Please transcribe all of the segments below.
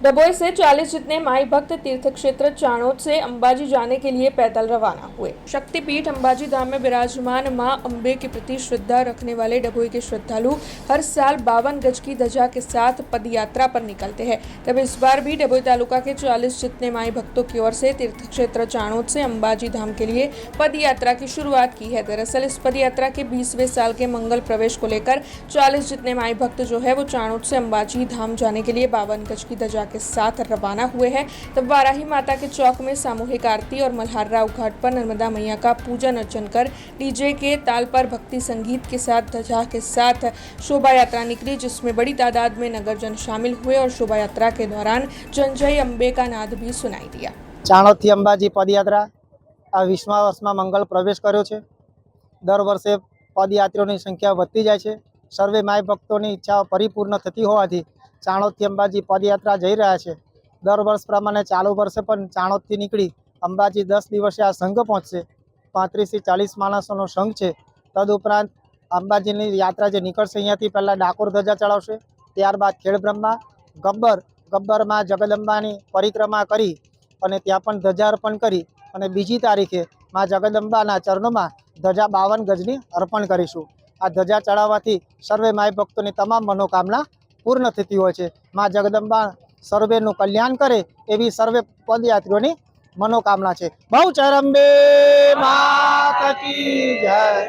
डभोई से 40 जितने माई भक्त तीर्थ क्षेत्र चाणोद से अंबाजी जाने के लिए पैदल रवाना हुए। शक्तिपीठ अंबाजी धाम में विराजमान मां अंबे के प्रति श्रद्धा रखने वाले डभोई के श्रद्धालु हर साल 52 गज की ध्वजा के साथ पद यात्रा पर निकलते हैं। तब इस बार भी डभोई तालुका के 40 जितने माई भक्तों की ओर से तीर्थ क्षेत्र चाणोद से अंबाजी धाम के लिए पद यात्रा की शुरुआत की है। दरअसल इस पद यात्रा के 20वें साल के मंगल प्रवेश को लेकर 40 जितने माई भक्त जो है वो चाणोद से अंबाजी धाम जाने के लिए 52 गज की ध्वजा के साथ रवाना हुए हैं। तब वाराही माता के चौक में सामूहिक आरती और मल्हारराव घाट पर नर्मदा मैया का पूजन अर्चन कर डीजे के ताल पर भक्ति संगीत के साथ ध्वजा के साथ शोभा यात्रा निकली, जिसमें बड़ी तादाद में नगरजन शामिल हुए और शोभा यात्रा के दौरान जय जय अंबे का नाद भी सुनाई दिया। चाणोद थी अंबाजी पदयात्रा आ 20મા વર્ષમાં મંગળ પ્રવેશ કર્યો છે। દર વર્ષે પદયાત્રીઓની સંખ્યા વધતી જાય છે। સર્વે માય ભક્તોની ઈચ્છાઓ પરિપૂર્ણ થતી હોવાથી ચાણોદથી અંબાજી પદયાત્રા જઈ રહ્યા છે। દર વર્ષ પ્રમાણે ચાલુ વર્ષે પણ ચાણોદથી નીકળી અંબાજી 10 દિવસે આ સંઘ પહોંચશે। 35 થી 40 માણસોનો સંઘ છે। તદુપરાંત અંબાજીની યાત્રા જે નીકળશે અહીંયાથી પહેલાં ડાકોર ધજા ચડાવશે, ત્યારબાદ ખેડબ્રહ્મા, ગબ્બરમાં જગદંબાની પરિક્રમા કરી અને ત્યાં પણ ધજા અર્પણ કરી અને બીજી તારીખે માં જગદંબાના ચરણોમાં ધજા 52 ગજની અર્પણ કરીશું। આ ધજા ચડાવવાથી સર્વે માય ભક્તોની તમામ મનોકામના પૂર્ણ થતી હોય છે। માં જગદંબા સર્વેનું કલ્યાણ કરે એવી સર્વે પદયાત્રીઓની मनोकामना है। बहुचर अंबे माता की जय।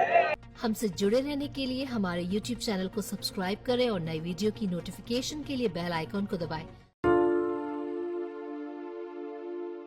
हमसे जुड़े रहने के लिए हमारे YouTube चैनल को सब्सक्राइब करें और नई वीडियो की नोटिफिकेशन के लिए बेल आइकॉन को दबाएं।